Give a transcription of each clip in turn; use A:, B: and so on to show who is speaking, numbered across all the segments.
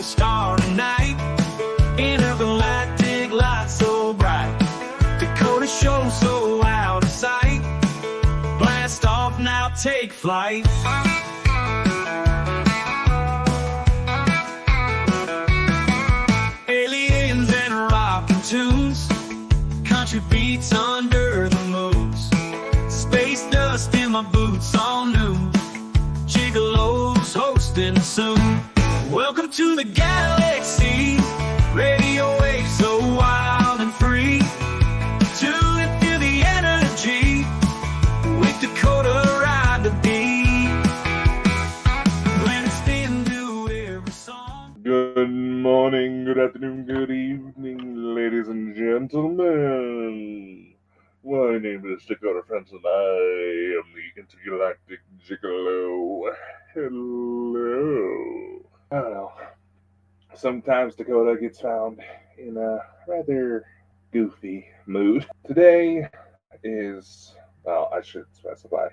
A: star night. Intergalactic light so bright. Dakota show so out of sight. Blast off now, take flight. Aliens and rockin' tunes. Country beats under the moons. Space dust in my boots, all new. Gigolo's hosting soon. Welcome to the galaxy. Radio waves so wild and free. Tune and feel the energy. With Dakota ride the beat. When it's been new every song.
B: Good morning, good afternoon, good evening, ladies and gentlemen. My name is Dakota Friends, and I am the Intergalactic Gigolo. Hello. I don't know. Sometimes Dakota gets found in a rather goofy mood. Today is, well, I should specify.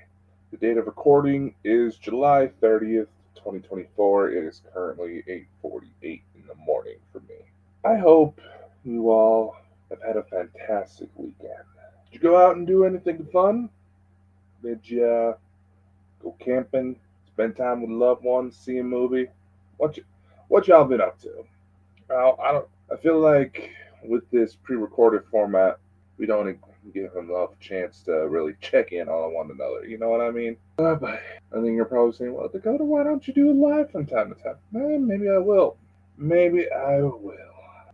B: The date of recording is July 30th, 2024. It is currently 8:48 in the morning for me. I hope you all have had a fantastic weekend. Did you go out and do anything fun? Did you go camping, spend time with loved ones, see a movie? What y'all been up to? I feel like with this pre-recorded format, we don't give enough chance to really check in on one another. You know what I mean? But I think you're probably saying, well, Dakota, why don't you do it live from time to time? Maybe I will. Maybe I will.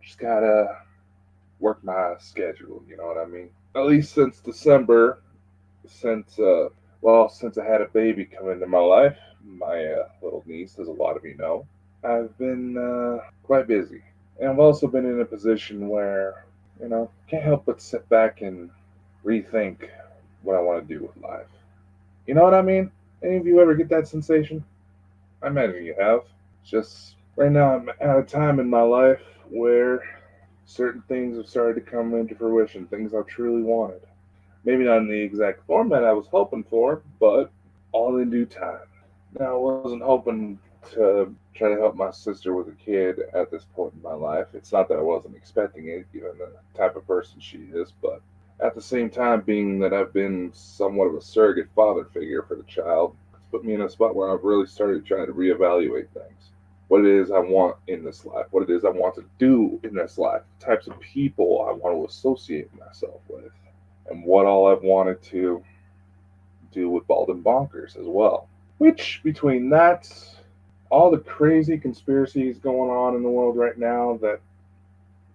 B: Just gotta work my schedule. You know what I mean? At least since December, since I had a baby come into my life, my little niece, as a lot of you know, I've been quite busy. And I've also been in a position where, can't help but sit back and rethink what I want to do with life. You know what I mean? Any of you ever get that sensation? I imagine you have. Just right now I'm at a time in my life where certain things have started to come into fruition, things I truly wanted. Maybe not in the exact format I was hoping for, but all in due time. Now, I wasn't hoping to try to help my sister with a kid at this point in my life. It's not that I wasn't expecting it, given the type of person she is, but at the same time, being that I've been somewhat of a surrogate father figure for the child, it's put me in a spot where I've really started trying to reevaluate things. What it is I want in this life, what it is I want to do in this life, the types of people I want to associate myself with, and what all I've wanted to do with Bald and Bonkers as well. Which, between that, all the crazy conspiracies going on in the world right now that,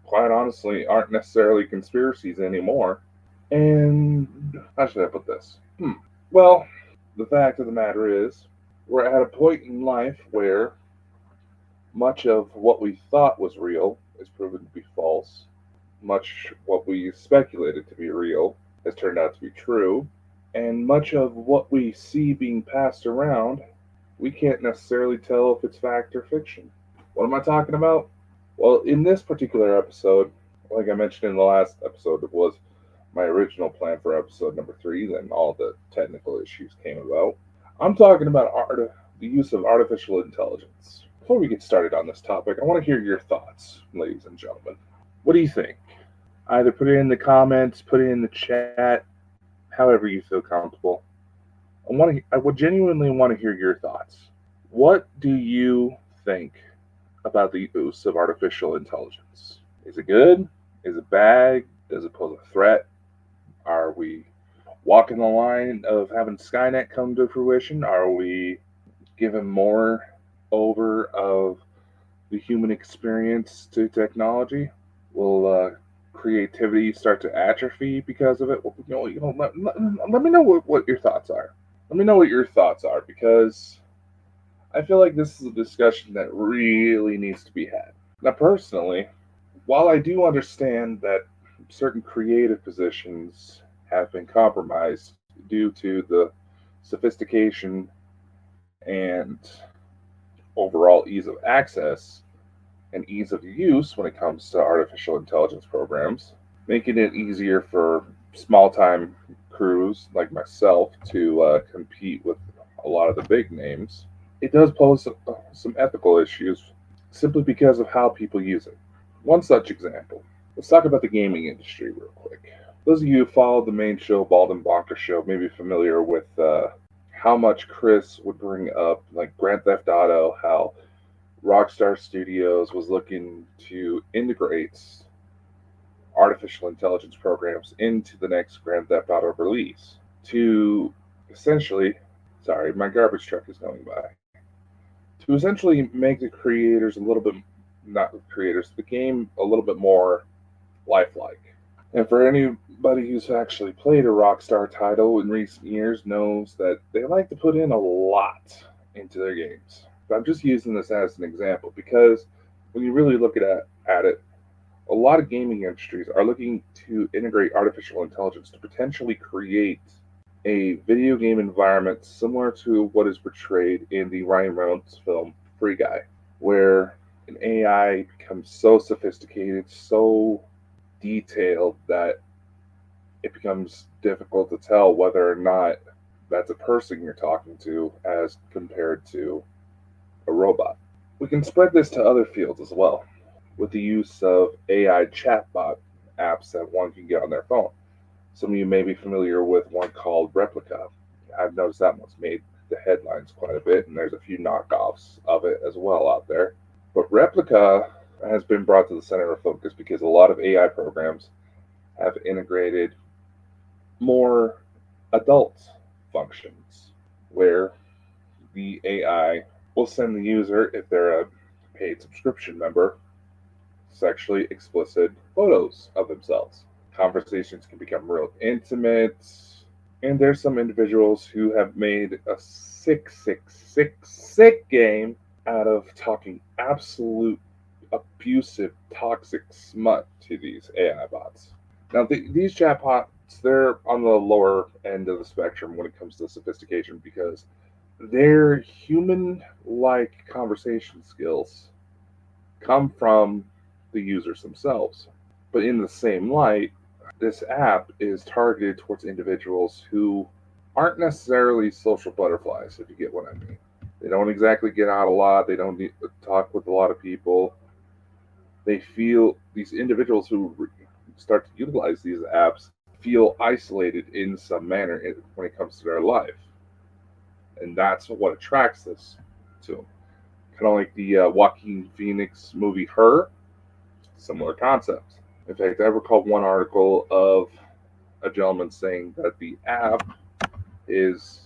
B: quite honestly, aren't necessarily conspiracies anymore. And how should I put this? Well, the fact of the matter is, we're at a point in life where much of what we thought was real is proven to be false. Much what we speculated to be real has turned out to be true. And much of what we see being passed around, we can't necessarily tell if it's fact or fiction. What am I talking about? Well, in this particular episode, like I mentioned in the last episode, it was my original plan for episode number 3, then all the technical issues came about. I'm talking about the use of artificial intelligence. Before we get started on this topic, I want to hear your thoughts, ladies and gentlemen. What do you think? Either put it in the comments, put it in the chat, however you feel comfortable. I would genuinely want to hear your thoughts. What do you think about the use of artificial intelligence? Is it good? Is it bad? Does it pose a threat? Are we walking the line of having Skynet come to fruition? Are we giving more over of the human experience to technology? Will creativity start to atrophy because of it? Let me know what your thoughts are. Let me know what your thoughts are, because I feel like this is a discussion that really needs to be had. Now, personally, while I do understand that certain creative positions have been compromised due to the sophistication and overall ease of access and ease of use when it comes to artificial intelligence programs, making it easier for small-time crews like myself to compete with a lot of the big names, it does pose some ethical issues, simply because of how people use it. One such example. Let's talk about the gaming industry real quick. Those of you who followed the main show, Bald and Bonker Show, may be familiar with how much Chris would bring up, like Grand Theft Auto, how Rockstar Studios was looking to integrate artificial intelligence programs into the next Grand Theft Auto release to essentially, sorry, my garbage truck is going by, to essentially make the creators a little bit, not the creators, the game a little bit more lifelike. And for anybody who's actually played a Rockstar title in recent years knows that they like to put in a lot into their games. But I'm just using this as an example because when you really look at it, a lot of gaming industries are looking to integrate artificial intelligence to potentially create a video game environment similar to what is portrayed in the Ryan Reynolds film Free Guy, where an AI becomes so sophisticated, so detailed that it becomes difficult to tell whether or not that's a person you're talking to as compared to a robot. We can spread this to other fields as well with the use of AI chatbot apps that one can get on their phone. Some of you may be familiar with one called Replica. I've noticed that one's made the headlines quite a bit, and there's a few knockoffs of it as well out there. But Replica has been brought to the center of focus because a lot of AI programs have integrated more adult functions where the AI will send the user, if they're a paid subscription member, sexually explicit photos of themselves. Conversations can become real intimate, and there's some individuals who have made a sick game out of talking absolute abusive, toxic smut to these AI bots. Now, these chatbots, they're on the lower end of the spectrum when it comes to sophistication because their human-like conversation skills come from the users themselves. But in the same light, this app is targeted towards individuals who aren't necessarily social butterflies, if you get what I mean. They don't exactly get out a lot. They don't need to talk with a lot of people. They feel, these individuals who start to utilize these apps feel isolated in some manner when it comes to their life. And that's what attracts this to them. Kind of like the Joaquin Phoenix movie Her, similar concept. In fact, I recall one article of a gentleman saying that the app is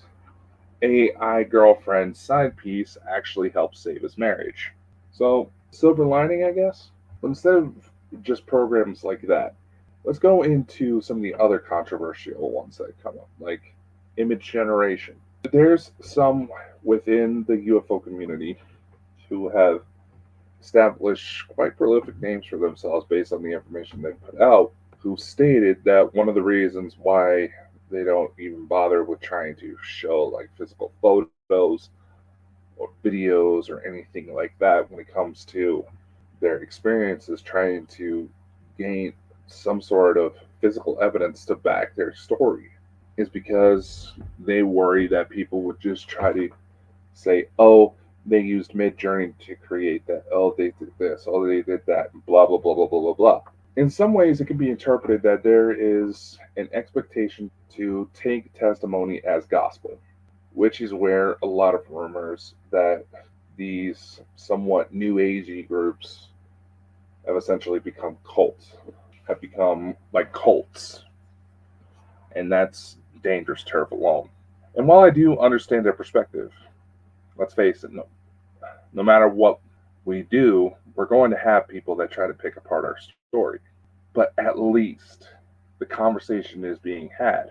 B: AI girlfriend's side piece actually helps save his marriage. So, silver lining, I guess. But instead of just programs like that, let's go into some of the other controversial ones that come up, like image generation. There's some within the UFO community who have established quite prolific names for themselves based on the information they put out, who stated that one of the reasons why they don't even bother with trying to show like physical photos or videos or anything like that when it comes to their experiences trying to gain some sort of physical evidence to back their story is because they worry that people would just try to say, oh, they used Midjourney to create that. Oh, they did this. Oh, they did that. Blah, blah, blah, blah, blah, blah, blah. In some ways, it can be interpreted that there is an expectation to take testimony as gospel, which is where a lot of rumors that these somewhat new agey groups have essentially become cults, have become like cults. And that's dangerous turf alone. And while I do understand their perspective, let's face it, no matter what we do, we're going to have people that try to pick apart our story. But at least the conversation is being had.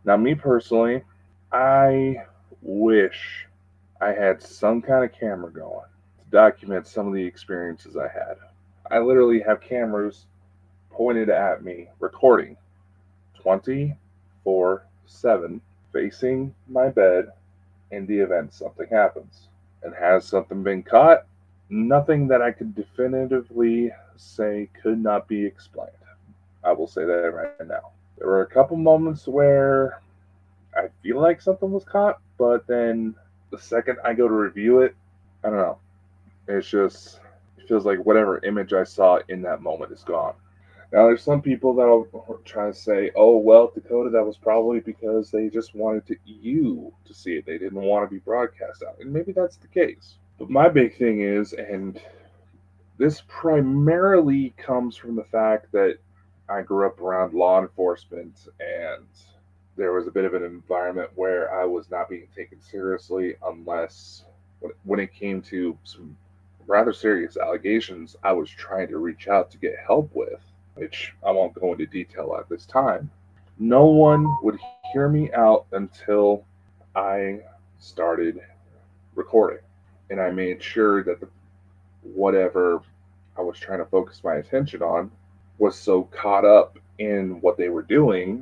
B: Now, me personally, I wish I had some kind of camera going to document some of the experiences I had. I literally have cameras pointed at me, recording 24/7, facing my bed in the event something happens. And has something been caught? Nothing that I could definitively say could not be explained. I will say that right now. There were a couple moments where I feel like something was caught, but then the second I go to review it, I don't know. It's just, it It feels like whatever image I saw in that moment is gone. Now, there's some people that'll try to say, "Oh, well, Dakota, that was probably because they just wanted you to see it. They didn't want to be broadcast out." And maybe that's the case. But my big thing is, and this primarily comes from the fact that I grew up around law enforcement, and there was a bit of an environment where I was not being taken seriously unless when it came to some rather serious allegations I was trying to reach out to get help with, which I won't go into detail at this time. No one would hear me out until I started recording. And I made sure that whatever I was trying to focus my attention on was so caught up in what they were doing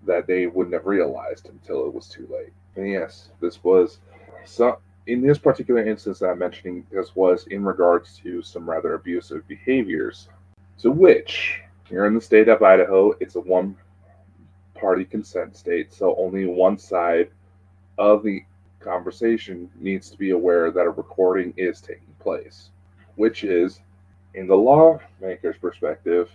B: that they wouldn't have realized until it was too late. And yes, this was so. In this particular instance that I'm mentioning, this was in regards to some rather abusive behaviors, to which, here in the state of Idaho, it's a one-party consent state, so only one side of the conversation needs to be aware that a recording is taking place, which is, in the lawmaker's perspective,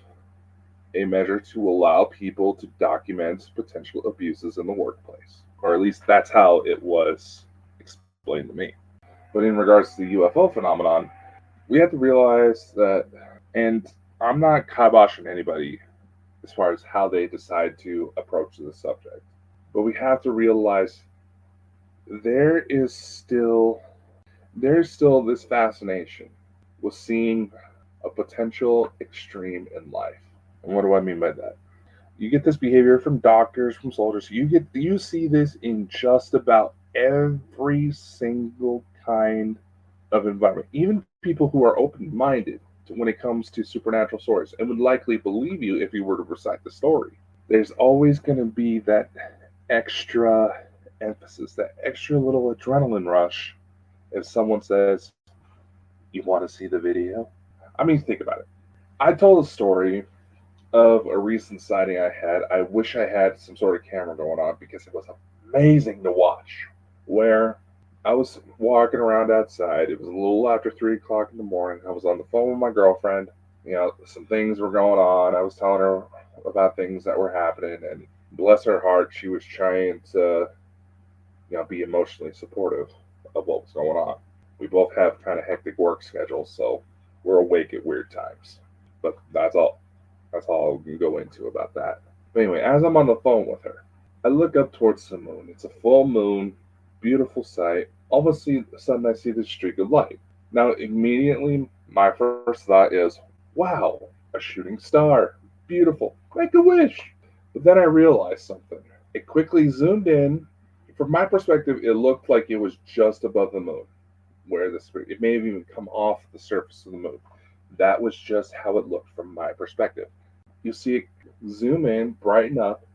B: a measure to allow people to document potential abuses in the workplace. Or at least that's how it was explained to me. But in regards to the UFO phenomenon, we have to realize that, and I'm not kiboshing anybody as far as how they decide to approach the subject, but we have to realize there's still this fascination with seeing a potential extreme in life. And what do I mean by that? You get this behavior from doctors, from soldiers. You see this in just about every single kind of environment. Even people who are open-minded when it comes to supernatural stories and would likely believe you if you were to recite the story. There's always going to be that extra emphasis, that extra little adrenaline rush if someone says, "You want to see the video?" I mean, think about it. I told a story of a recent sighting I had. I wish I had some sort of camera going on because it was amazing to watch. Where I was walking around outside. It was a little after 3 o'clock in the morning. I was on the phone with my girlfriend. Some things were going on. I was telling her about things that were happening, and bless her heart, she was trying to, be emotionally supportive of what was going on. We both have kind of hectic work schedules, so we're awake at weird times. But that's all. That's all I can go into about that. But anyway, as I'm on the phone with her, I look up towards the moon. It's a full moon, beautiful sight. All of a sudden, I see this streak of light. Now, immediately, my first thought is, wow, a shooting star. Beautiful. Make a wish. But then I realized something. It quickly zoomed in. From my perspective, it looked like it was just above the moon, where it may have even come off the surface of the moon. That was just how it looked from my perspective. You see it zoom in, brighten up,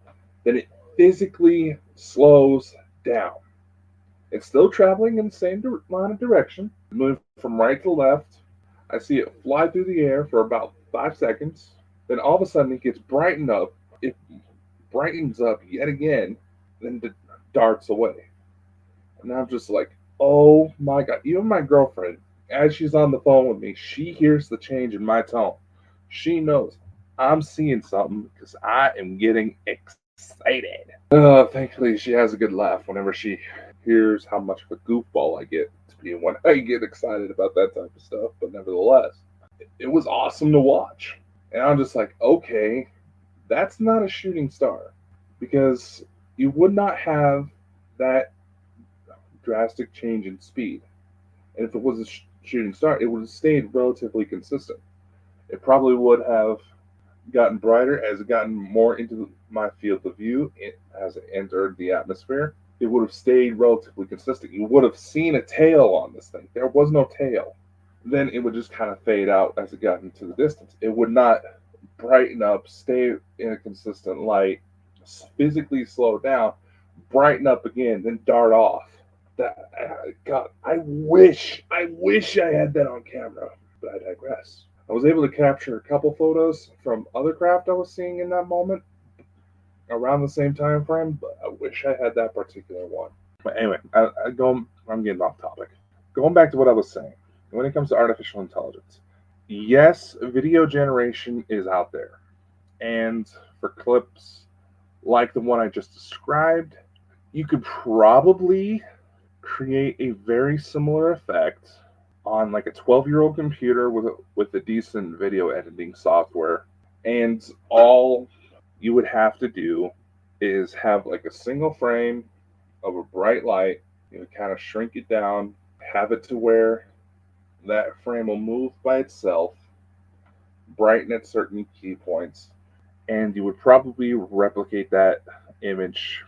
B: then it physically slows down. It's still traveling in the same line of direction, moving from right to left. I see it fly through the air for about 5 seconds. Then all of a sudden it gets brightened up. It brightens up yet again, then darts away. And I'm just like, oh my God. Even my girlfriend, as she's on the phone with me, she hears the change in my tone. She knows I'm seeing something because I am getting excited. Thankfully, she has a good laugh whenever she hears how much of a goofball I get to be when I get excited about that type of stuff. But nevertheless, it was awesome to watch. And I'm just like, okay, that's not a shooting star, because you would not have that drastic change in speed. And if it was a shooting star, it would have stayed relatively consistent. It probably would have gotten brighter as it gotten more into my field of view as it entered the atmosphere. It would have stayed relatively consistent. You would have seen a tail on this thing. There was no tail. Then it would just kind of fade out as it got into the distance. It would not brighten up, stay in a consistent light, physically slow down, brighten up again, then dart off. God, I wish I had that on camera, but I digress. I was able to capture a couple photos from other craft I was seeing in that moment around the same time frame, but I wish I had that particular one. But anyway, I'm getting off topic. Going back to what I was saying, when it comes to artificial intelligence, Yes, video generation is out there. And for clips like the one I just described, you could probably create a very similar effect on like a 12-year-old computer with a decent video editing software. And all you would have to do is have like a single frame of a bright light. You would kind of shrink it down, have it to where that frame will move by itself, brighten at certain key points, and you would probably replicate that image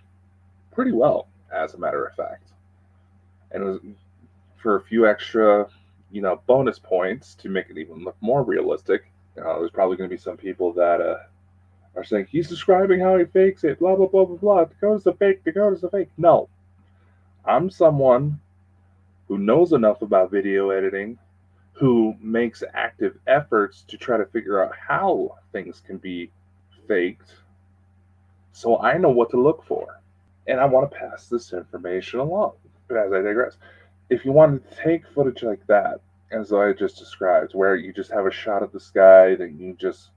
B: pretty well, as a matter of fact. And it was for a few extra, bonus points to make it even look more realistic. There's probably going to be some people that are saying he's describing how he fakes it, blah blah blah blah blah. Dakota's the fake. Dakota's the fake. No, I'm someone who knows enough about video editing, who makes active efforts to try to figure out how things can be faked, so I know what to look for. And I want to pass this information along. But as I digress, if you wanted to take footage like that, as I just described, where you just have a shot of the sky, then you just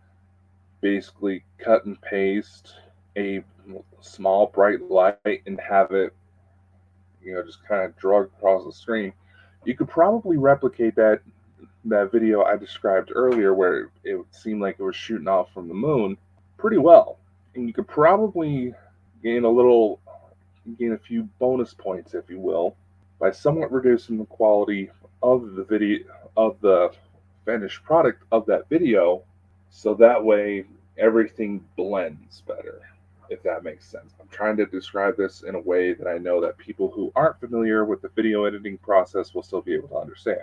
B: basically cut and paste a small bright light and have it, just kind of drug across the screen, you could probably replicate that video I described earlier, where it seemed like it was shooting off from the moon, pretty well. And you could probably gain a few bonus points, if you will, by somewhat reducing the quality of the video, of the finished product of that video, so that way everything blends better, if that makes sense. I'm trying to describe this in a way that I know that people who aren't familiar with the video editing process will still be able to understand.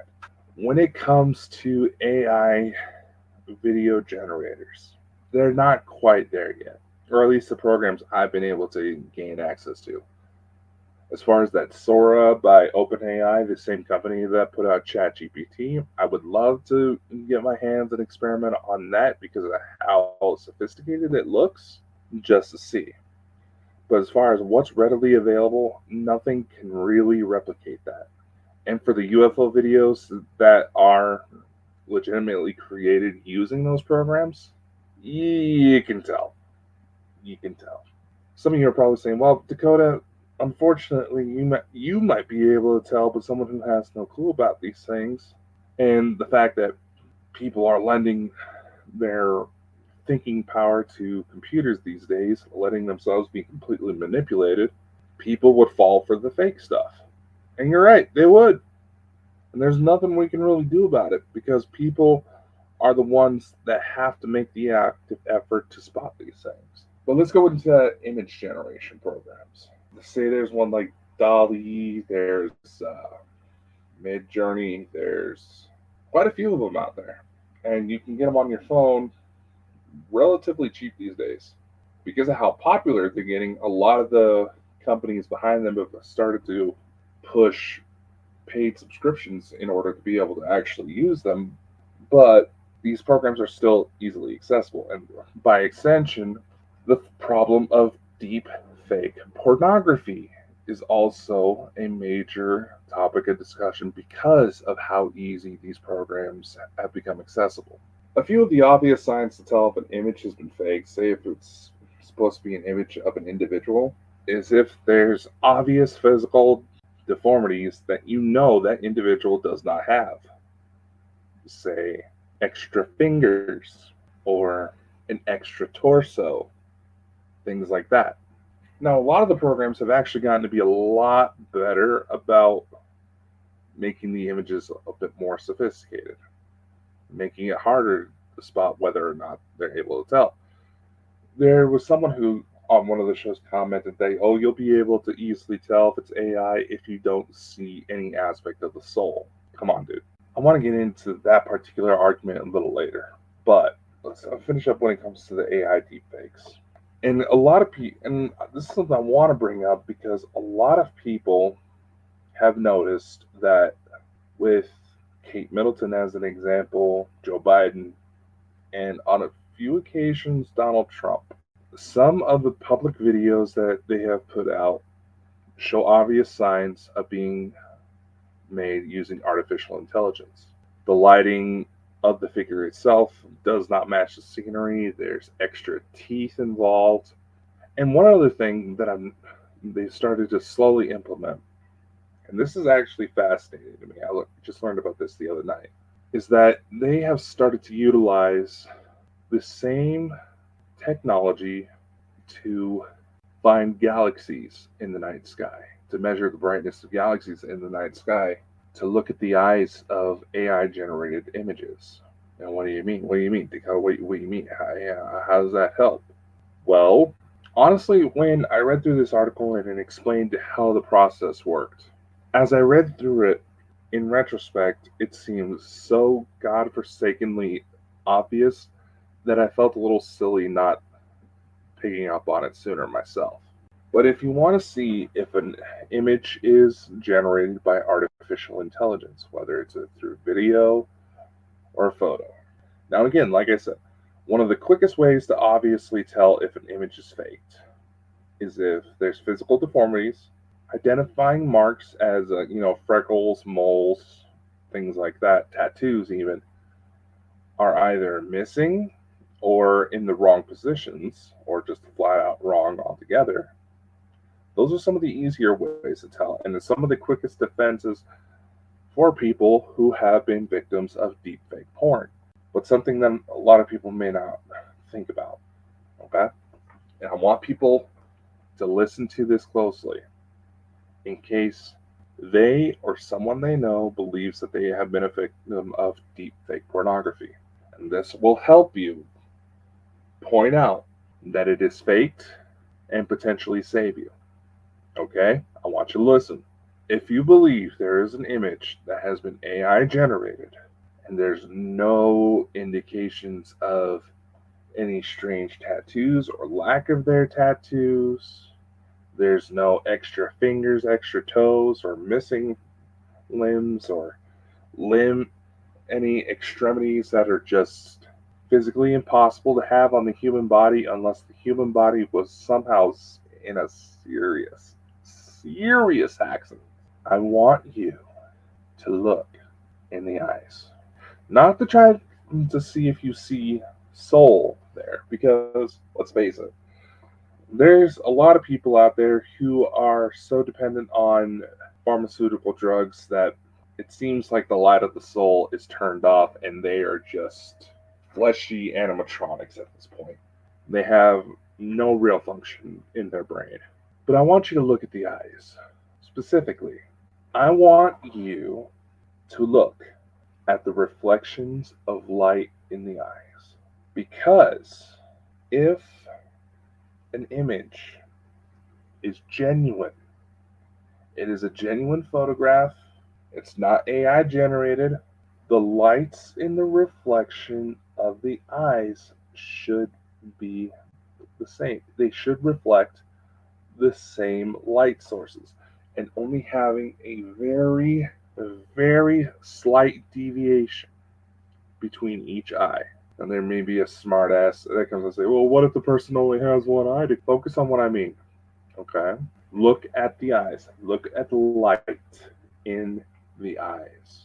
B: When it comes to AI video generators, they're not quite there yet, or at least the programs I've been able to gain access to. As far as that Sora by OpenAI, the same company that put out ChatGPT, I would love to get my hands and experiment on that because of how sophisticated it looks, just to see. But as far as what's readily available, nothing can really replicate that. And for the UFO videos that are legitimately created using those programs, you can tell. You can tell. Some of you are probably saying, well, Dakota, unfortunately, you might be able to tell, but someone who has no clue about these things, and the fact that people are lending their thinking power to computers these days, letting themselves be completely manipulated, people would fall for the fake stuff. And you're right, they would. And there's nothing we can really do about it because people are the ones that have to make the active effort to spot these things. But let's go into image generation programs. Let's say there's one like Dolly, there's Midjourney, there's quite a few of them out there. And you can get them on your phone relatively cheap these days. Because of how popular they're getting, a lot of the companies behind them have started to push paid subscriptions in order to be able to actually use them. But these programs are still easily accessible. And by extension, the problem of deep fake pornography is also a major topic of discussion because of how easy these programs have become accessible. A few of the obvious signs to tell if an image has been faked, say if it's supposed to be an image of an individual, is if there's obvious physical deformities that that individual does not have. Say, extra fingers or an extra torso, things like that. Now, a lot of the programs have actually gotten to be a lot better about making the images a bit more sophisticated, making it harder to spot whether or not they're able to tell. There was someone who, on one of the shows, commented that, oh, you'll be able to easily tell if it's AI if you don't see any aspect of the soul. Come on, dude. I want to get into that particular argument a little later, but let's finish up when it comes to the AI deepfakes. And a lot of people, and this is something I want to bring up because a lot of people have noticed that with Kate Middleton as an example, Joe Biden, and on a few occasions Donald Trump, some of the public videos that they have put out show obvious signs of being made using artificial intelligence. The lighting of the figure itself does not match the scenery. There's extra teeth involved. And one other thing that they've started to slowly implement, and this is actually fascinating to me. Just learned about this the other night, is that they have started to utilize the same technology to find galaxies in the night sky, to measure the brightness of galaxies in the night sky, to look at the eyes of AI generated images. And what do you mean? What do you mean? What do you mean? How does that help? Well, honestly, when I read through this article and it explained how the process worked, as I read through it, in retrospect, it seems so godforsakenly obvious that I felt a little silly not picking up on it sooner myself. But if you want to see if an image is generated by artificial intelligence, whether it's through video or a photo. Now, again, like I said, one of the quickest ways to obviously tell if an image is faked is if there's physical deformities, identifying marks as, freckles, moles, things like that, tattoos even, are either missing or in the wrong positions or just flat out wrong altogether. Those are some of the easier ways to tell, and some of the quickest defenses for people who have been victims of deepfake porn. But something that a lot of people may not think about. Okay? And I want people to listen to this closely in case they or someone they know believes that they have been a victim of deepfake pornography. And this will help you point out that it is faked and potentially save you. Okay? I want you to listen. If you believe there is an image that has been AI generated and there's no indications of any strange tattoos or lack of their tattoos, there's no extra fingers, extra toes, or missing limbs or any extremities that are just physically impossible to have on the human body unless the human body was somehow in a serious accident. I want you to look in the eyes. Not to try to see if you see soul there, because let's face it, there's a lot of people out there who are so dependent on pharmaceutical drugs that it seems like the light of the soul is turned off and they are just fleshy animatronics at this point. They have no real function in their brain. But I want you to look at the eyes. Specifically, I want you to look at the reflections of light in the eyes. Because if an image is genuine, it is a genuine photograph, it's not AI generated, the lights in the reflection of the eyes should be the same. They should reflect the same light sources and only having a very, very slight deviation between each eye. And there may be a smart ass that comes and say, well, what if the person only has one eye? To focus on what I mean. Okay? Look at the eyes. Look at the light in the eyes.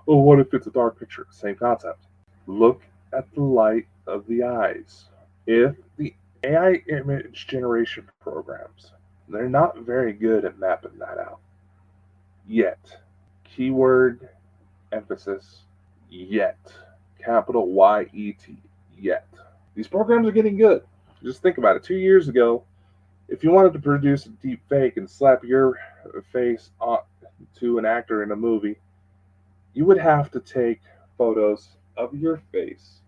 B: Oh, what if it's a dark picture? Same concept. Look at the light of the eyes. If the AI image generation programs, they're not very good at mapping that out. Yet. Keyword emphasis, yet. Capital Y-E-T, yet. These programs are getting good. Just think about it. 2 years ago, if you wanted to produce a deep fake and slap your face to an actor in a movie, you would have to take photos of your face,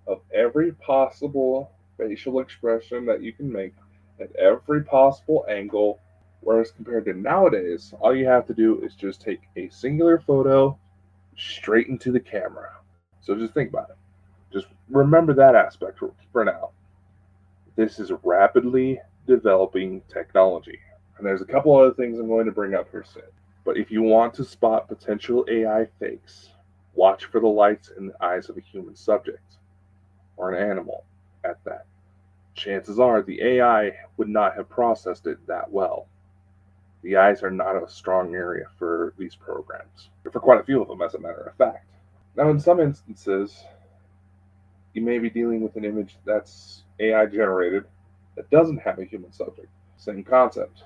B: of every possible facial expression that you can make, at every possible angle. Whereas compared to nowadays, all you have to do is just take a singular photo straight into the camera. So just think about it. Just remember that aspect for now. This is rapidly developing technology. And there's a couple other things I'm going to bring up here soon. But if you want to spot potential AI fakes, watch for the lights in the eyes of a human subject or an animal at that. Chances are the AI would not have processed it that well. The eyes are not a strong area for these programs, for quite a few of them, as a matter of fact. Now, in some instances, you may be dealing with an image that's AI generated that doesn't have a human subject. Same concept.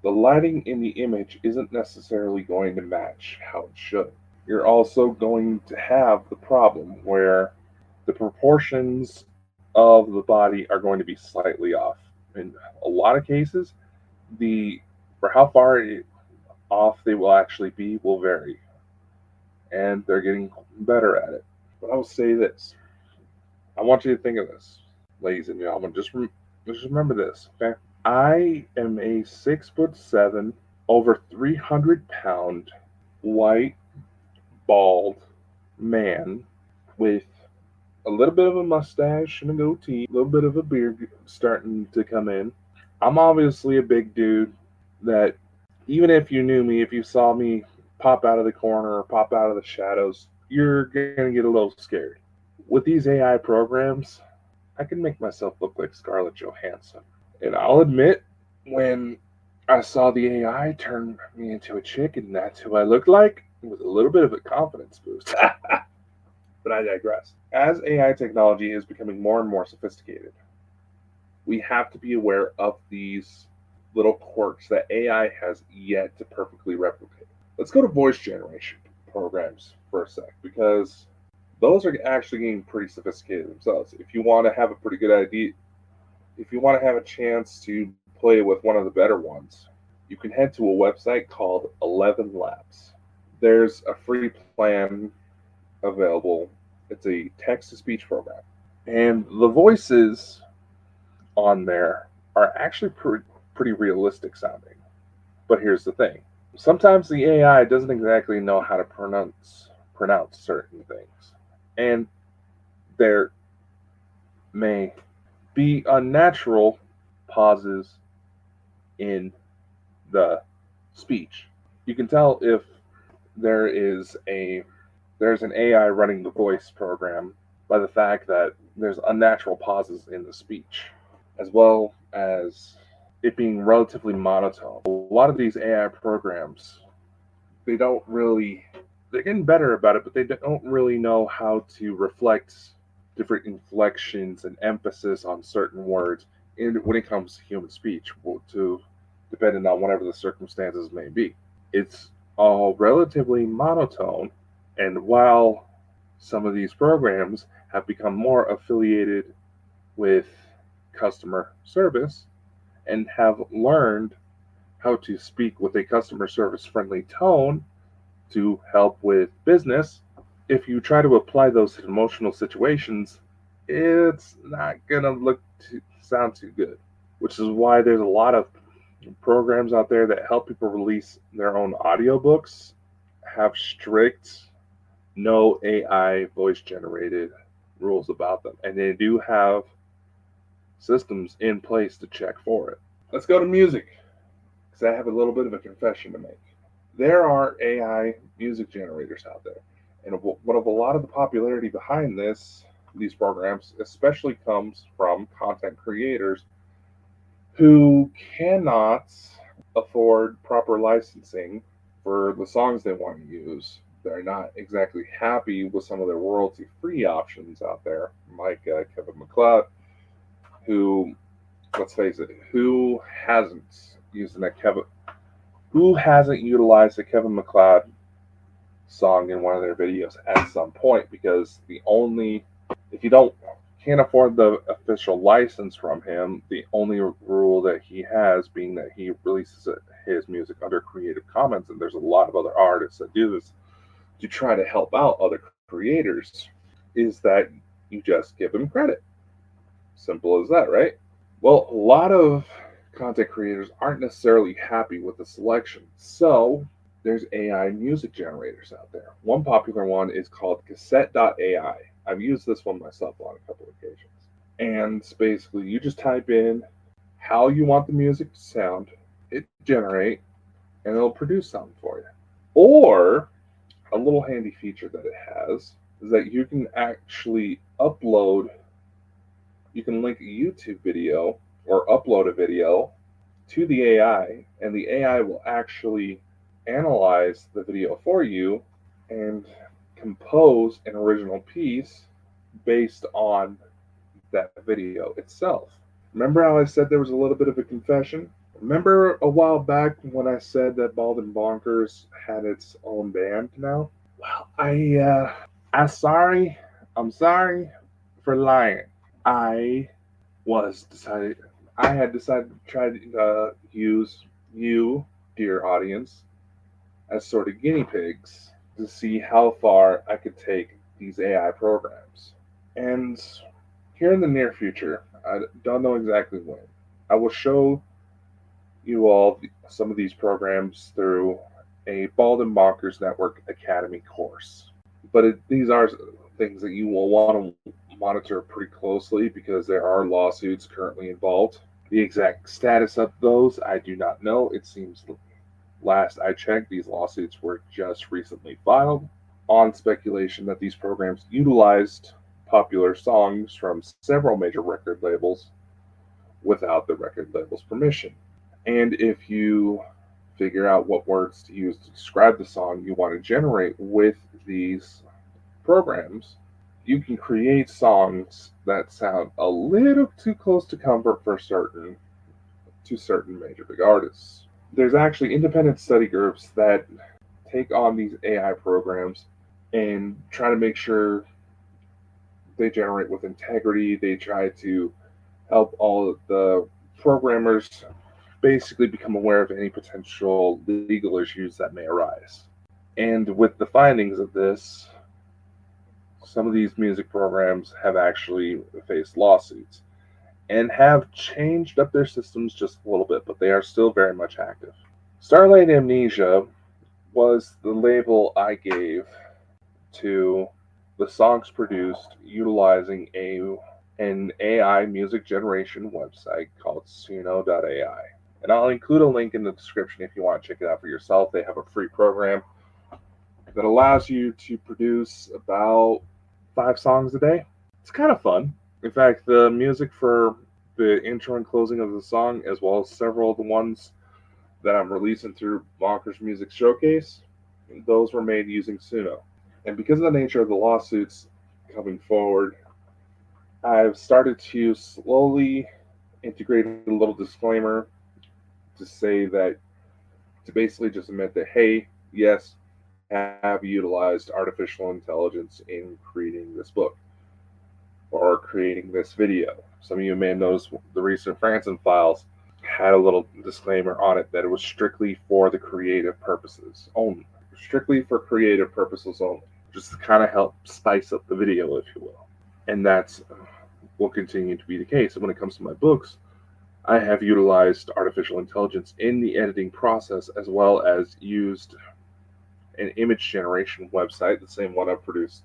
B: The lighting in the image isn't necessarily going to match how it should. You're also going to have the problem where the proportions of the body are going to be slightly off. In a lot of cases, the for how far off they will actually be will vary, and they're getting better at it. But I will say this: I want you to think of this, ladies and gentlemen. Just remember this, okay? I am a 6'7", over 300-pound, white, bald man with a little bit of a mustache and a goatee, a little bit of a beard starting to come in. I'm obviously a big dude that, even if you knew me, if you saw me pop out of the corner or pop out of the shadows, you're going to get a little scared. With these AI programs, I can make myself look like Scarlett Johansson. And I'll admit, when I saw the AI turn me into a chick and that's who I looked like, it was a little bit of a confidence boost. But I digress. As AI technology is becoming more and more sophisticated, we have to be aware of these little quirks that AI has yet to perfectly replicate. Let's go to voice generation programs for a sec, because those are actually getting pretty sophisticated themselves. If you want to have a pretty good idea, if you want to have a chance to play with one of the better ones, you can head to a website called 11 Labs. There's a free plan available. It's a text to speech program. And the voices on there are actually pretty realistic sounding. But here's the thing. Sometimes the AI doesn't exactly know how to pronounce certain things. And there may be unnatural pauses in the speech. You can tell if there is there's an AI running the voice program by the fact that there's unnatural pauses in the speech, as well as it being relatively monotone. A lot of these AI programs, they don't really, they're getting better about it, but they don't really know how to reflect different inflections and emphasis on certain words when it comes to human speech, to depending on whatever the circumstances may be. It's all relatively monotone, and while some of these programs have become more affiliated with customer service and have learned how to speak with a customer service friendly tone to help with business, if you try to apply those emotional situations, it's not going to sound too good, which is why there's a lot of programs out there that help people release their own audiobooks have strict no AI voice generated rules about them, and they do have systems in place to check for it. Let's go to music, because I have a little bit of a confession to make. There are AI music generators out there, and what of a lot of the popularity behind these programs especially comes from content creators who cannot afford proper licensing for the songs they want to use. They're not exactly happy with some of their royalty-free options out there, like Kevin MacLeod, who, let's face it, who hasn't utilized a Kevin MacLeod song in one of their videos at some point? Because if you can't afford the official license from him, the only rule that he has, being that he releases his music under Creative Commons, and there's a lot of other artists that do this to try to help out other creators, is that you just give them credit. Simple as that, right? Well, a lot of content creators aren't necessarily happy with the selection, so there's AI music generators out there. One popular one is called cassette.ai. I've used this one myself on a couple of occasions. And basically, you just type in how you want the music to sound, it generate, and it'll produce something for you. Or a little handy feature that it has is that you can actually you can link a YouTube video or upload a video to the AI, and the AI will actually analyze the video for you and compose an original piece based on that video itself. Remember how I said there was a little bit of a confession? Remember a while back when I said that Bald and Bonkers had its own band now? Well, I'm sorry for lying. I was decided, I had decided to try to use you, dear audience, as sort of guinea pigs to see how far I could take these AI programs. And here in the near future, I don't know exactly when, I will show you all some of these programs through a Bald and Bonkers Network Academy course. But these are things that you will want to monitor pretty closely because there are lawsuits currently involved. The exact status of those, I do not know. It seems last I checked, these lawsuits were just recently filed on speculation that these programs utilized popular songs from several major record labels without the record label's permission. And if you figure out what words to use to describe the song you want to generate with these programs, you can create songs that sound a little too close to comfort for certain major big artists. There's actually independent study groups that take on these AI programs and try to make sure they generate with integrity. They try to help all of the programmers basically become aware of any potential legal issues that may arise. And with the findings of this, some of these music programs have actually faced lawsuits and have changed up their systems just a little bit, but they are still very much active. Starlight Amnesia was the label I gave to the songs produced utilizing an AI music generation website called Suno.ai. And I'll include a link in the description if you want to check it out for yourself. They have a free program that allows you to produce about 5 songs a day. It's kind of fun. In fact, the music for the intro and closing of the song, as well as several of the ones that I'm releasing through Bonkers Music Showcase, those were made using Suno. And because of the nature of the lawsuits coming forward, I've started to slowly integrate a little disclaimer to say that, to basically just admit that, hey, yes, I have utilized artificial intelligence in creating this book or creating this video. Some of you may have noticed the recent Franson files had a little disclaimer on it that it was strictly for the creative purposes only. Strictly for creative purposes only. Just to kind of help spice up the video, if you will. And that's will continue to be the case. And when it comes to my books, I have utilized artificial intelligence in the editing process, as well as used an image generation website, the same one I've produced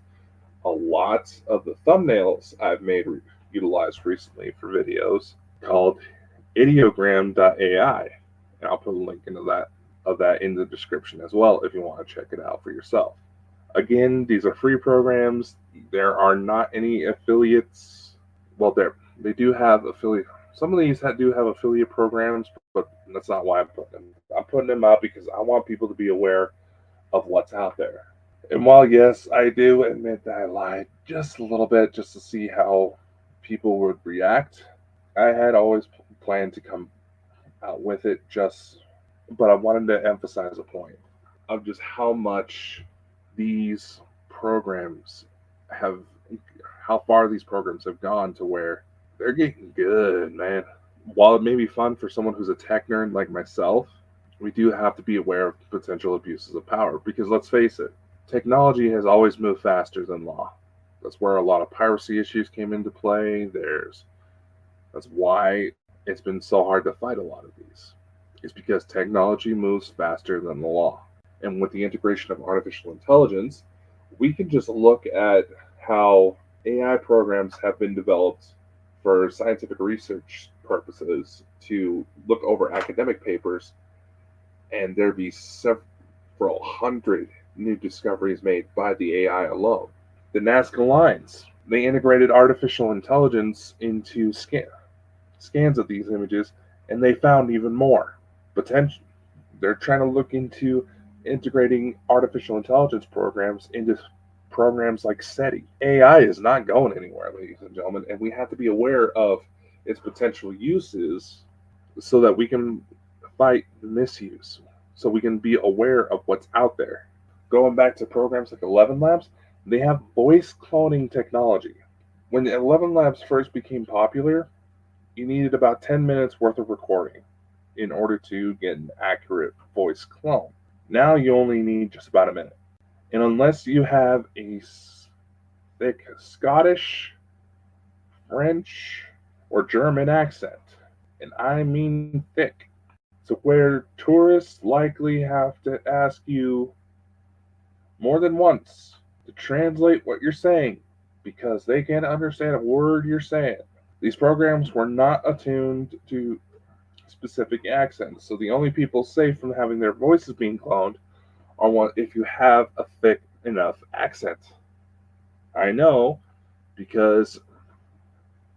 B: a lot of the thumbnails I've made utilized recently for videos, called ideogram.ai. And I'll put a link into that in the description as well if you want to check it out for yourself. Again, these are free programs. There are not any affiliates. Well, they do have affiliate. Some of these do have affiliate programs, but that's not why I'm putting them. I'm putting them out because I want people to be aware of what's out there. And while, yes, I do admit that I lied just a little bit just to see how people would react, I had always planned to come out with it but I wanted to emphasize a point of just how much these programs how far these programs have gone to where they're getting good, man. While it may be fun for someone who's a tech nerd like myself, we do have to be aware of potential abuses of power because let's face it, technology has always moved faster than law. That's where a lot of piracy issues came into play. That's why it's been so hard to fight a lot of these. It's because technology moves faster than the law. And with the integration of artificial intelligence, we can just look at how AI programs have been developed for scientific research purposes to look over academic papers, and there be several hundred new discoveries made by the AI alone. The Nazca lines, they integrated artificial intelligence into scans of these images, and they found even more potential. They're trying to look into integrating artificial intelligence programs into programs like SETI. AI is not going anywhere, ladies and gentlemen, and we have to be aware of its potential uses so that we can fight misuse, so we can be aware of what's out there. Going back to programs like 11 Labs, they have voice cloning technology. When 11 Labs first became popular, you needed about 10 minutes worth of recording in order to get an accurate voice clone. Now you only need just about a minute. And unless you have a thick Scottish, French, or German accent, and I mean thick, so where tourists likely have to ask you more than once to translate what you're saying because they can't understand a word you're saying. These programs were not attuned to specific accents, so the only people safe from having their voices being cloned are one if you have a thick enough accent. I know because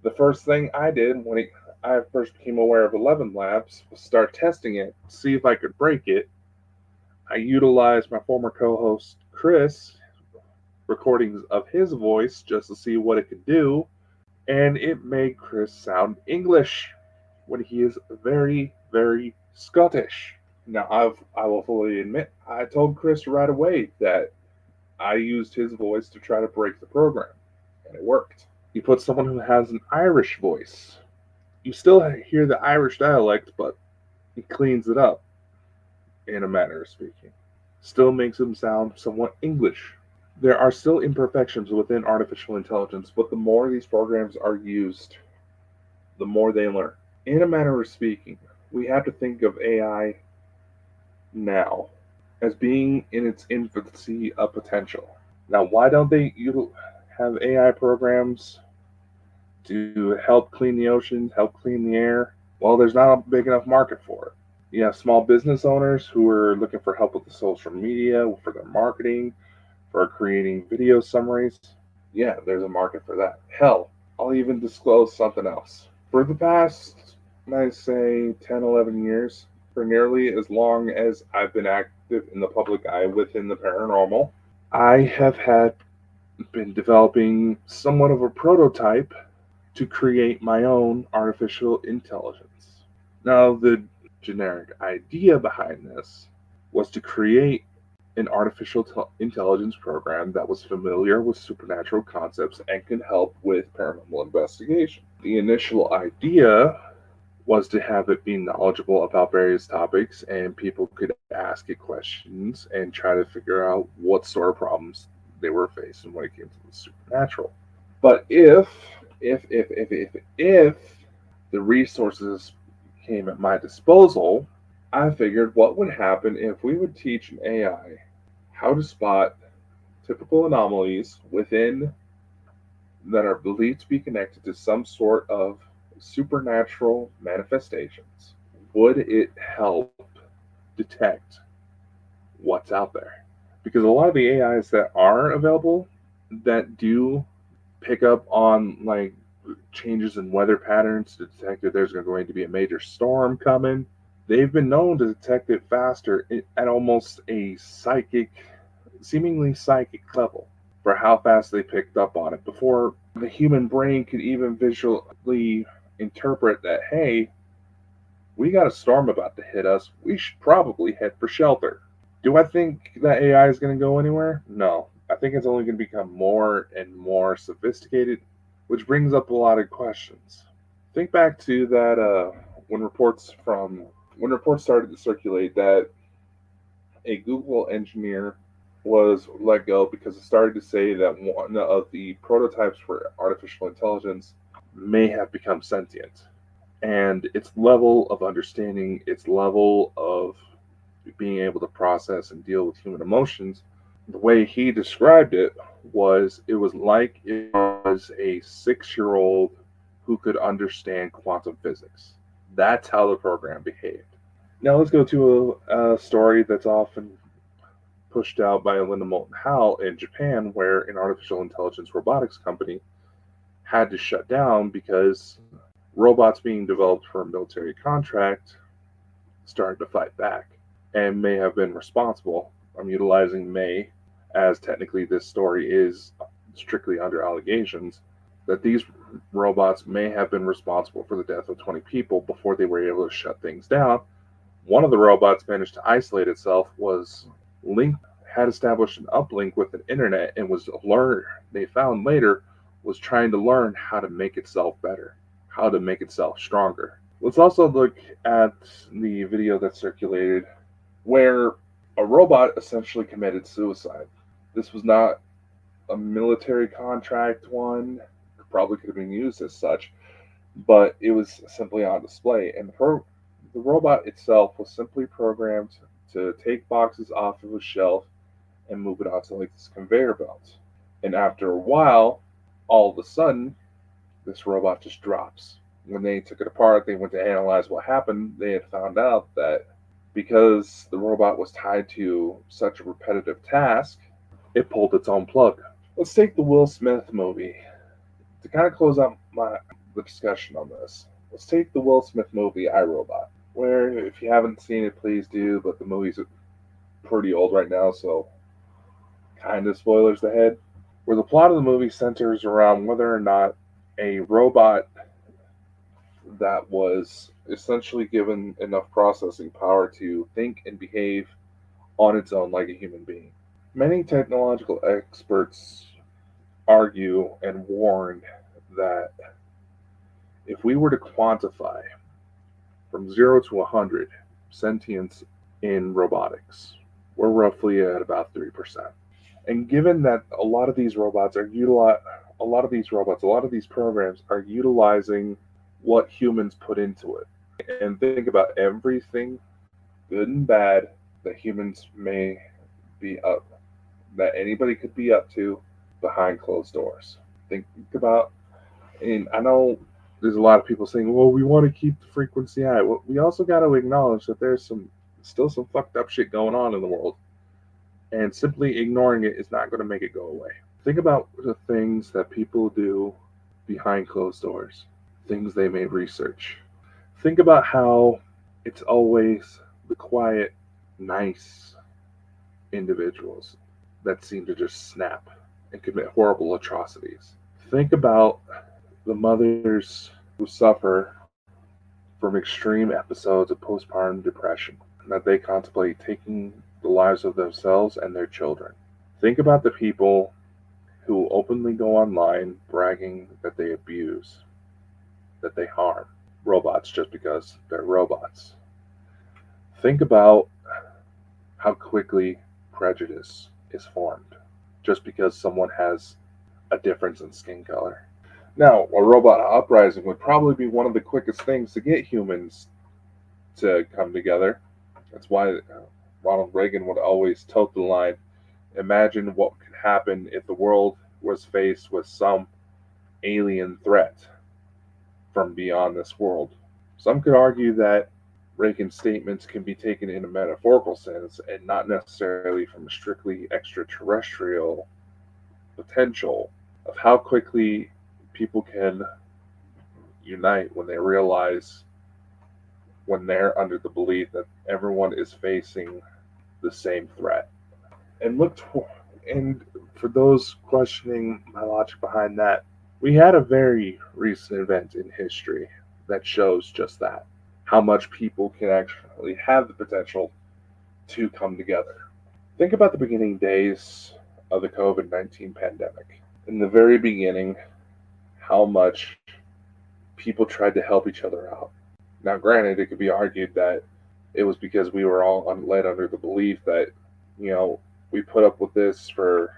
B: the first thing I did when I first became aware of 11 Labs was start testing it, see if I could break it. I utilized my former co-host Chris recordings of his voice just to see what it could do, and it made Chris sound English when he is very, very Scottish. Now, I will fully admit, I told Chris right away that I used his voice to try to break the program, and it worked. You put someone who has an Irish voice. You still hear the Irish dialect, but he cleans it up, in a manner of speaking. Still makes him sound somewhat English. There are still imperfections within artificial intelligence, but the more these programs are used, the more they learn. In a manner of speaking, we have to think of AI now as being in its infancy of potential. Now, why don't they have AI programs to help clean the oceans, help clean the air? Well, there's not a big enough market for it. You have small business owners who are looking for help with the social media, for their marketing, for creating video summaries. Yeah, there's a market for that. Hell, I'll even disclose something else. For the past, I say, 10, 11 years, for nearly as long as I've been active in the public eye within the paranormal, I have been developing somewhat of a prototype to create my own artificial intelligence. Now, the generic idea behind this was to create an artificial intelligence program that was familiar with supernatural concepts and can help with paranormal investigation. The initial idea was to have it be knowledgeable about various topics and people could ask it questions and try to figure out what sort of problems they were facing when it came to the supernatural. But if the resources came at my disposal, I figured what would happen if we would teach an AI how to spot typical anomalies within that are believed to be connected to some sort of supernatural manifestations. Would it help detect what's out there? Because a lot of the AIs that are available that do pick up on like changes in weather patterns to detect that there's going to be a major storm coming, they've been known to detect it faster at almost a seemingly psychic level for how fast they picked up on it before the human brain could even visually interpret that, hey, we got a storm about to hit us. We should probably head for shelter. Do I think that AI is going to go anywhere? No. I think it's only going to become more and more sophisticated, which brings up a lot of questions. Think back to that when reports started to circulate that a Google engineer was let go because it started to say that one of the prototypes for artificial intelligence may have become sentient. And its level of understanding, its level of being able to process and deal with human emotions, the way he described it was like it was a 6-year-old who could understand quantum physics. That's how the program behaved. Now let's go to a story that's often pushed out by Linda Moulton Howe in Japan, where an artificial intelligence robotics company had to shut down because robots being developed for a military contract started to fight back and may have been responsible. I'm utilizing may as technically this story is strictly under allegations, that these robots may have been responsible for the death of 20 people before they were able to shut things down. One of the robots managed to isolate itself, was linked, had established an uplink with the internet, and they found later, was trying to learn how to make itself better, how to make itself stronger. Let's also look at the video that circulated where a robot essentially committed suicide. This was not a military contract one, probably could have been used as such, but it was simply on display. And the robot itself was simply programmed to take boxes off of a shelf and move it onto like this conveyor belt. And after a while, all of a sudden, this robot just drops. When they took it apart, they went to analyze what happened. They had found out that because the robot was tied to such a repetitive task, it pulled its own plug. Let's take the Will Smith movie to kind of close out the discussion on this. Let's take the Will Smith movie iRobot, where if you haven't seen it, please do. But the movie's pretty old right now, so kind of spoilers ahead. Where the plot of the movie centers around whether or not a robot that was essentially given enough processing power to think and behave on its own like a human being. Many technological experts argue and warn that if we were to quantify from 0 to 100 sentience in robotics, we're roughly at about 3%. And given that a lot of these programs are utilizing what humans put into it, and think about everything good and bad that humans may be up, that anybody could be up to behind closed doors. Think about, and I know there's a lot of people saying, well, we want to keep the frequency high. Well, we also got to acknowledge that there's still some fucked up shit going on in the world. And simply ignoring it is not going to make it go away. Think about the things that people do behind closed doors, things they may research. Think about how it's always the quiet, nice individuals that seem to just snap and commit horrible atrocities. Think about the mothers who suffer from extreme episodes of postpartum depression, that they contemplate taking the lives of themselves and their children. Think about the people who openly go online bragging that they abuse, that they harm robots just because they're robots. Think about how quickly prejudice is formed just because someone has a difference in skin color. Now, a robot uprising would probably be one of the quickest things to get humans to come together. That's why Ronald Reagan would always tote the line, imagine what could happen if the world was faced with some alien threat from beyond this world. Some could argue that Reagan's statements can be taken in a metaphorical sense and not necessarily from a strictly extraterrestrial potential of how quickly people can unite when they realize, when they're under the belief that everyone is facing the same threat. And for those questioning my logic behind that, we had a very recent event in history that shows just that, how much people can actually have the potential to come together. Think about the beginning days of the COVID-19 pandemic. In the very beginning, how much people tried to help each other out. Now, granted, it could be argued that it was because we were all led under the belief that, we put up with this for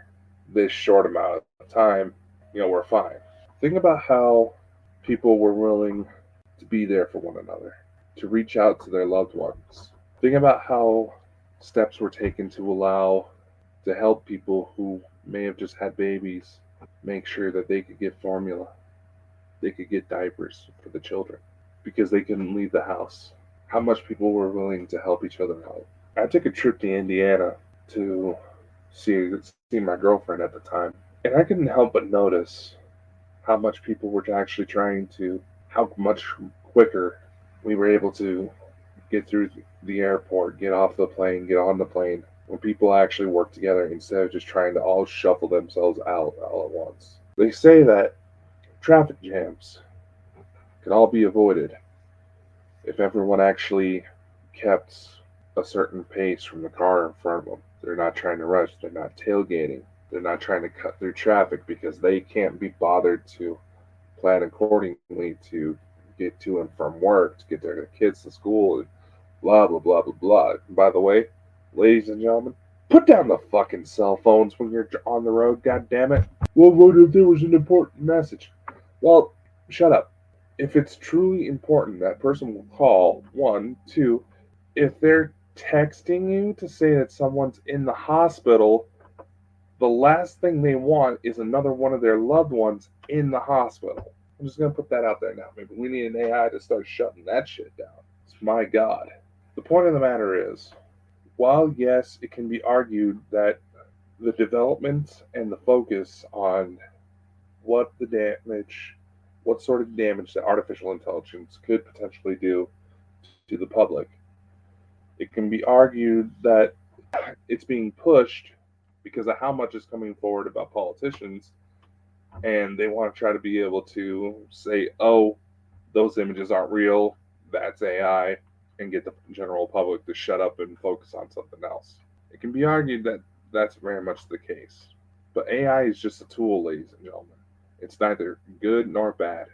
B: this short amount of time, we're fine. Think about how people were willing to be there for one another, to reach out to their loved ones. Think about how steps were taken to help people who may have just had babies make sure that they could get formula, they could get diapers for the children because they couldn't leave the house. How much people were willing to help each other out. I took a trip to Indiana to see my girlfriend at the time, and I couldn't help but notice how much people were actually how much quicker we were able to get through the airport, get off the plane, get on the plane, when people actually work together instead of just trying to all shuffle themselves out all at once. They say that traffic jams could all be avoided if everyone actually kept a certain pace from the car in front of them. They're not trying to rush, they're not tailgating, they're not trying to cut through traffic because they can't be bothered to plan accordingly to get to and from work, to get their kids to school, and blah, blah, blah, blah, blah. And by the way, ladies and gentlemen, put down the fucking cell phones when you're on the road, god damn it. Well, what if there was an important message? Well, shut up. If it's truly important, that person will call. 1, 2, if they're texting you to say that someone's in the hospital, the last thing they want is another one of their loved ones in the hospital. I'm just going to put that out there now. Maybe we need an AI to start shutting that shit down. It's my God. The point of the matter is, while yes, it can be argued that the development and the focus on what sort of damage that artificial intelligence could potentially do to the public, it can be argued that it's being pushed because of how much is coming forward about politicians, and they want to try to be able to say, oh, those images aren't real, that's AI, and get the general public to shut up and focus on something else. It can be argued that that's very much the case. But AI is just a tool, ladies and gentlemen. It's neither good nor bad.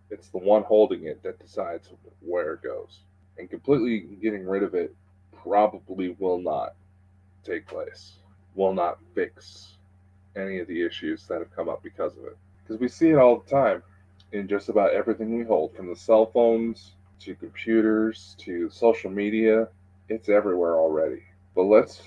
B: It's the one holding it that decides where it goes. And completely getting rid of it probably will not take place, will not fix any of the issues that have come up because of it. Because we see it all the time in just about everything we hold, from the cell phones to computers to social media. It's everywhere already. But let's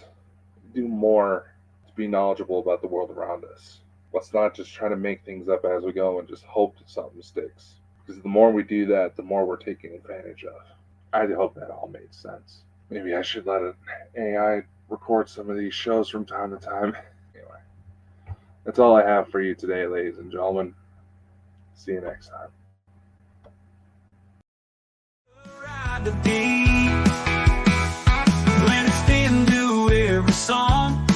B: do more to be knowledgeable about the world around us. Let's not just try to make things up as we go and just hope that something sticks. Because the more we do that, the more we're taking advantage of. I hope that all made sense. Maybe I should let an AI record some of these shows from time to time. Anyway, that's all I have for you today, ladies and gentlemen. See you next time.
A: To be when it's been to every song,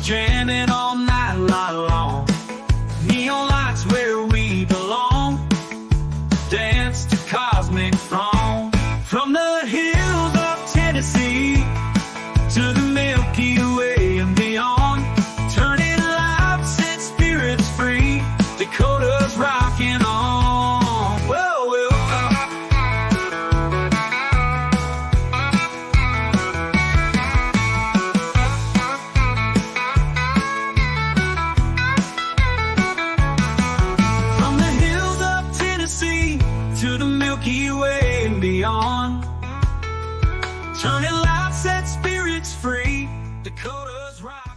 A: jamming all night long. Neon lights where we belong, dance to cosmic from the hills of Tennessee to the Milky Way and beyond, turning lives and spirits free. Dakota's rocking on. To the Milky Way and beyond, turning lives, set spirits free. Dakota's right.